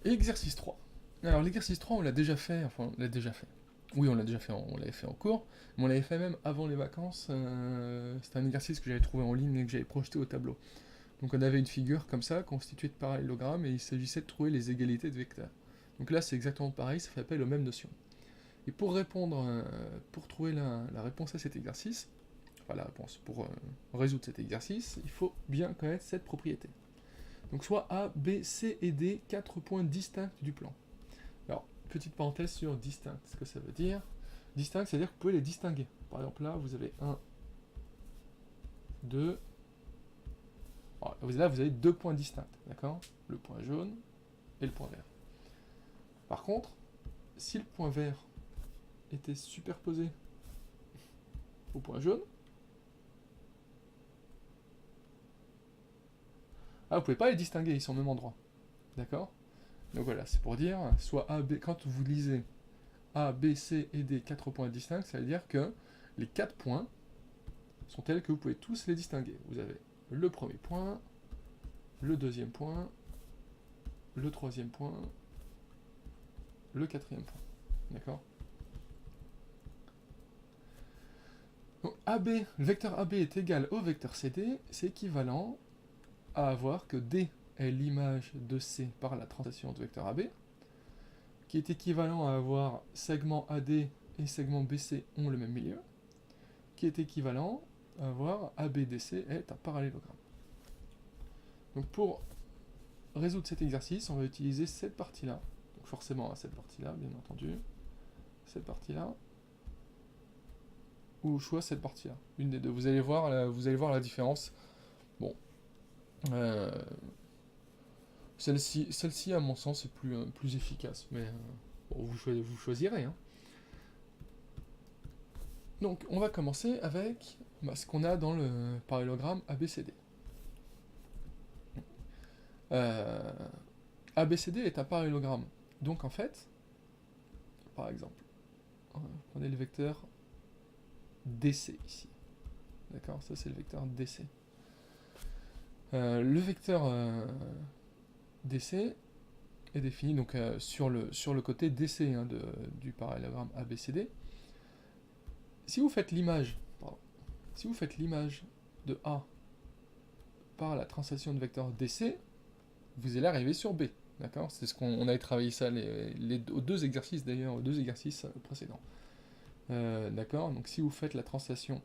Exercice 3. Alors l'exercice 3, on l'a déjà fait, enfin on l'a déjà fait. Oui, on l'a déjà fait, on l'avait fait en cours, mais on l'avait fait même avant les vacances. C'était un exercice que j'avais trouvé en ligne et que j'avais projeté au tableau. Donc on avait une figure comme ça, constituée de parallélogrammes, et il s'agissait de trouver les égalités de vecteurs. Donc là, c'est exactement pareil, ça fait appel aux mêmes notions. Et pour répondre, pour trouver la réponse à cet exercice, enfin la réponse, pour résoudre cet exercice, il faut bien connaître cette propriété. Donc soit A, B, C et D, 4 points distincts du plan. Alors, petite parenthèse sur distinct, ce que ça veut dire. Distinct, c'est-à-dire que vous pouvez les distinguer. Par exemple, là, vous avez 1, 2. Alors, là, vous avez 2 points distincts, d'accord? Le point jaune et le point vert. Par contre, si le point vert était superposé au point jaune, ah, vous pouvez pas les distinguer, ils sont au même endroit, d'accord? Donc voilà, c'est pour dire, soit A, B, quand vous lisez A, B, C et D, 4 points distincts, ça veut dire que les 4 points sont tels que vous pouvez tous les distinguer. Vous avez le premier point, le deuxième point, le troisième point, le quatrième point. D'accord? Donc AB, le vecteur AB est égal au vecteur CD, c'est équivalent à avoir que D est l'image de C par la translation de vecteur AB, qui est équivalent à avoir segment AD et segment BC ont le même milieu, qui est équivalent à avoir ABDC est un parallélogramme. Donc pour résoudre cet exercice, on va utiliser cette partie-là. Donc forcément cette partie-là, bien entendu. Cette partie-là. Ou au choix cette partie-là. Une des deux. Vous allez voir la différence. Bon. Euh, celle-ci, à mon sens, est plus efficace. Mais bon, vous choisirez. Hein. Donc on va commencer avec ce qu'on a dans le parallélogramme ABCD. ABCD est un parallélogramme. Donc en fait, par exemple, prenez le vecteur DC ici. D'accord, ça c'est le vecteur DC. Le vecteur DC est défini donc sur le côté DC hein, du parallélogramme ABCD. Si vous faites l'image de A par la translation de vecteur DC, vous allez arriver sur B. D'accord? C'est ce qu'on avait travaillé ça aux deux exercices d'ailleurs, aux deux exercices précédents. D'accord? Donc si vous faites la translation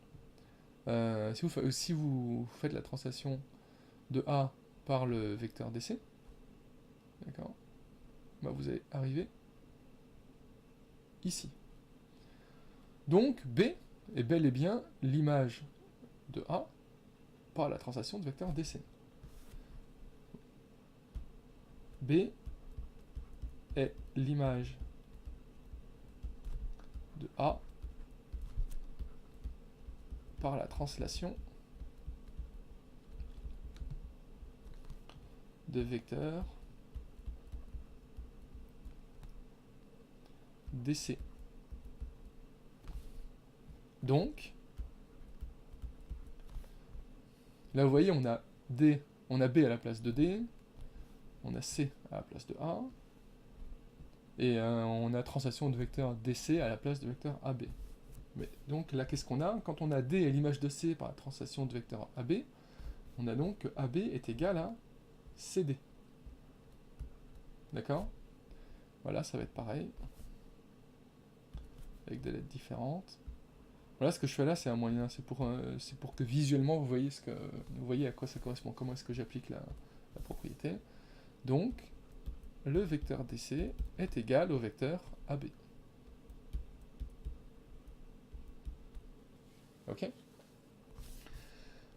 si vous faites la translation de A par le vecteur DC, d'accord, bah vous allez arriver ici. Donc B est bel et bien l'image de A par la translation de vecteur DC. B est l'image de A par la translation de vecteur DC. Donc, là vous voyez, on a B à la place de D, on a C à la place de A, et on a translation de vecteur DC à la place de vecteur AB. Mais donc là, qu'est-ce qu'on a? Quand on a D et l'image de C par la translation de vecteur AB, on a donc que AB est égal à CD. D'accord? Voilà, ça va être pareil. Avec des lettres différentes. Voilà, ce que je fais là, c'est un moyen, c'est pour que visuellement vous voyez à quoi ça correspond, comment est-ce que j'applique la propriété. Donc, le vecteur DC est égal au vecteur AB. Ok?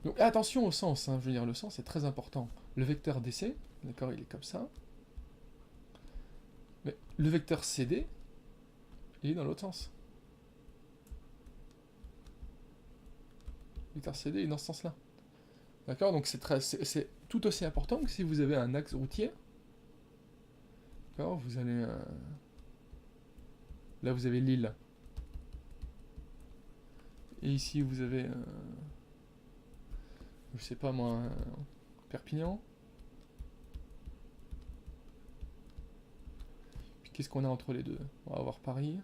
Donc attention au sens, hein, je veux dire, le sens est très important. Le vecteur DC, d'accord, il est comme ça. Mais le vecteur CD, il est dans l'autre sens. Le vecteur CD est dans ce sens-là. D'accord? Donc c'est tout aussi important que si vous avez un axe routier. D'accord? Vous allez... là, vous avez Lille. Et ici, vous avez... je sais pas moi... Perpignan. qu'est-ce qu'on a entre les deux? On va avoir Paris.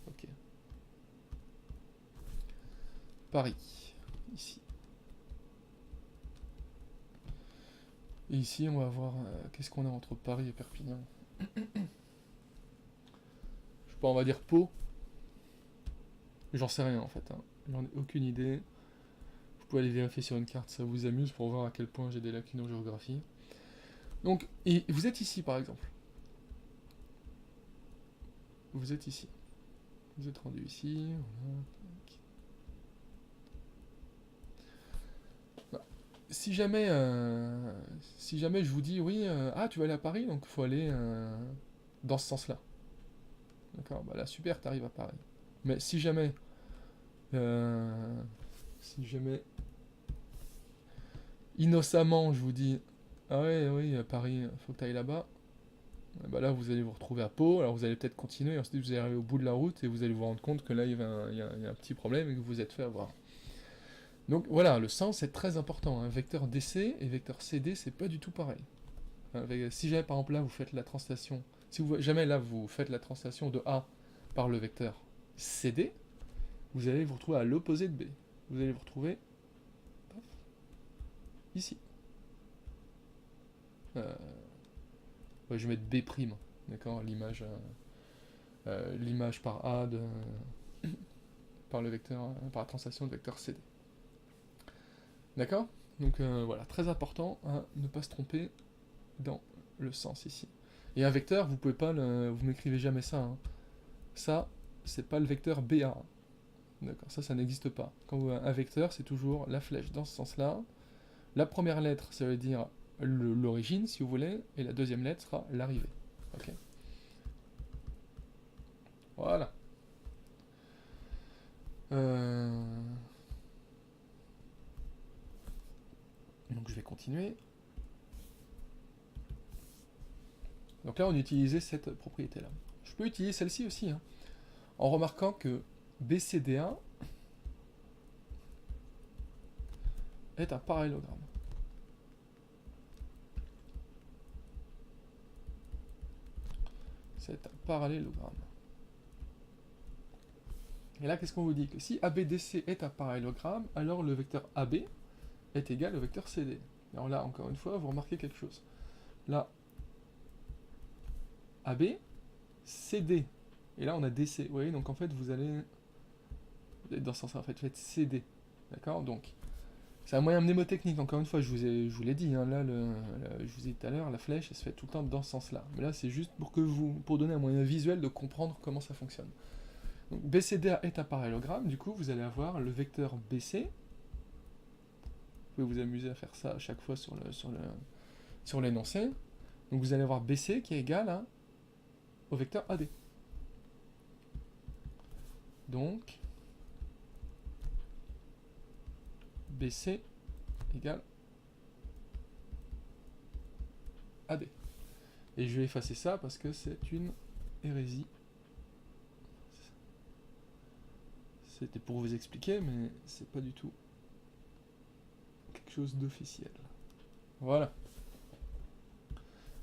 Ok. Paris. Ici. Et ici, on va voir qu'est-ce qu'on a entre Paris et Perpignan. Je sais pas, on va dire Pau. J'en sais rien en fait. Hein. J'en ai aucune idée. Vous pouvez aller vérifier sur une carte, ça vous amuse pour voir à quel point j'ai des lacunes en géographie. Donc, et vous êtes ici par exemple. Vous êtes ici. Vous êtes rendu ici. Voilà. Si jamais je vous dis oui, ah tu vas aller à Paris, donc il faut aller dans ce sens-là. D'accord, bah là super, t'arrives à Paris. Mais euh, si jamais innocemment je vous dis ah ouais oui Paris, faut que t'ailles là-bas, bah là vous allez vous retrouver à Pau, alors vous allez peut-être continuer, ensuite vous allez arriver au bout de la route et vous allez vous rendre compte que là il y a un petit problème et que vous vous êtes fait avoir. Donc voilà, le sens est très important. Hein. Vecteur DC et vecteur CD, c'est pas du tout pareil. Si jamais par exemple là vous faites la translation, si vous, jamais là vous faites la translation de A par le vecteur CD, vous allez vous retrouver à l'opposé de B. Vous allez vous retrouver paf, ici. Ouais, je vais mettre B', d'accord, l'image par A par le vecteur, par la translation de vecteur CD. D'accord. Donc voilà, très important à ne pas se tromper dans le sens ici. Et un vecteur, vous pouvez pas vous m'écrivez jamais ça. Hein. Ça, c'est pas le vecteur BA. D'accord, ça n'existe pas. Quand vous avez un vecteur, c'est toujours la flèche dans ce sens-là. La première lettre, ça veut dire l'origine, si vous voulez, et la deuxième lettre sera l'arrivée. Ok. Voilà. Donc je vais continuer. Donc là, on utilisait cette propriété-là. Je peux utiliser celle-ci aussi, hein, en remarquant que BCD1 est un parallélogramme. C'est un parallélogramme. Et là, qu'est-ce qu'on vous dit? Que si ABDC est un parallélogramme, alors le vecteur AB est égal au vecteur CD. Alors là, encore une fois, vous remarquez quelque chose. Là, AB, CD. Et là, on a DC. Vous voyez, donc en fait, vous allez dans ce sens-là, en fait, faites CD. D'accord? Donc, c'est un moyen mnémotechnique, encore une fois, je vous l'ai dit, hein, là, je vous ai dit tout à l'heure, la flèche, elle se fait tout le temps dans ce sens-là. Mais là, c'est juste pour donner un moyen visuel de comprendre comment ça fonctionne. Donc, BCD est un parallélogramme, du coup, vous allez avoir le vecteur BC. Vous pouvez vous amuser à faire ça à chaque fois sur l'énoncé. Donc, vous allez avoir BC qui est égal au vecteur AD. Donc, BC égale AD. Et je vais effacer ça parce que c'est une hérésie. C'était pour vous expliquer, mais c'est pas du tout quelque chose d'officiel. Voilà.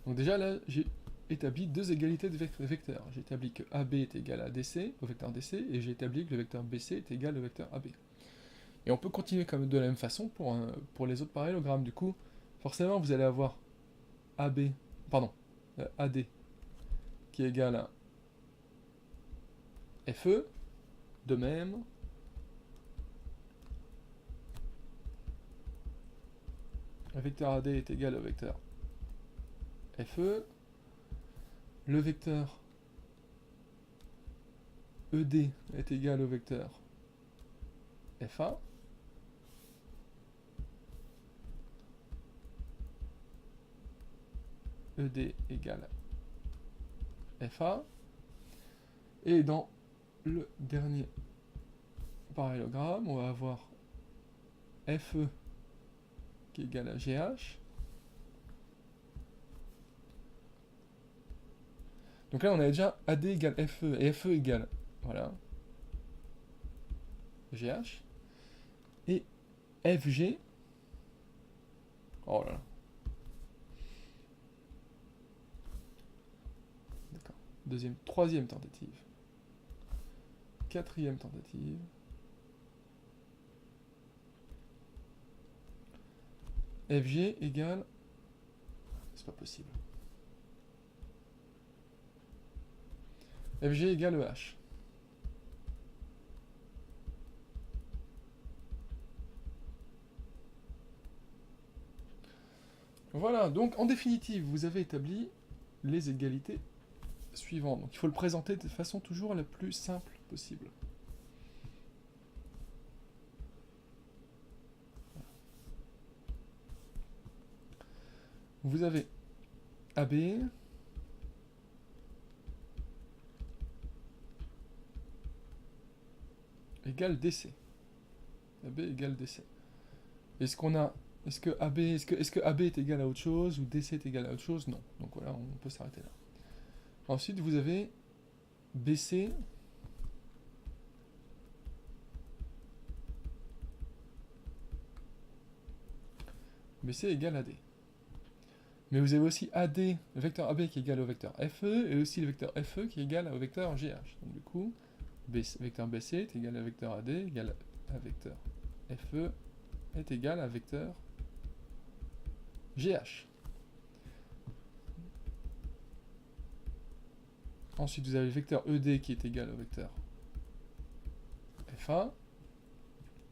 Donc déjà là, j'ai établi deux égalités de vecteurs. J'ai établi que AB est égal à DC, au vecteur DC, et j'ai établi que le vecteur BC est égal au vecteur AB. Et on peut continuer comme de la même façon pour les autres parallélogrammes. Du coup, forcément, vous allez avoir AD qui est égal à FE, de même. Le vecteur AD est égal au vecteur FE. Le vecteur ED est égal au vecteur FA. ED égale FA. Et dans le dernier parallélogramme, on va avoir FE qui est égal à GH. Donc là, on a déjà AD égale FE et FE égale, voilà, GH. Et FG, oh là là, troisième tentative. Quatrième tentative. FG égale... C'est pas possible. FG égale EH. Voilà, donc en définitive, vous avez établi les égalités suivantes. Donc il faut le présenter de façon toujours la plus simple possible. Vous avez AB égale DC. AB égale DC. Est-ce qu'on a... Est-ce que AB est égal à autre chose ou DC est égal à autre chose? Non. Donc voilà, on peut s'arrêter là. Ensuite, vous avez BC égale à D. Mais vous avez aussi AD, le vecteur AB qui est égal au vecteur FE, et aussi le vecteur FE qui est égal au vecteur GH. Donc du coup, vecteur BC est égal à vecteur AD, égal à vecteur FE, est égal à vecteur GH. Ensuite, vous avez le vecteur ED qui est égal au vecteur FA.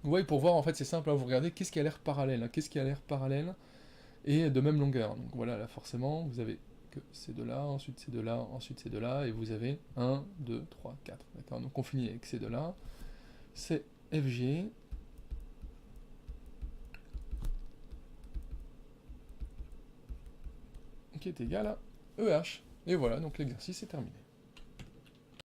Vous voyez, pour voir, en fait, c'est simple, hein, vous regardez qu'est-ce qui a l'air parallèle, hein, qu'est-ce qui a l'air parallèle et de même longueur. Donc voilà, là, forcément, vous avez que ces deux-là, ensuite ces deux-là, ensuite ces deux-là, et vous avez 1, 2, 3, 4. D'accord? Donc on finit avec ces deux-là. C'est FG qui est égal à EH. Et voilà, donc l'exercice est terminé.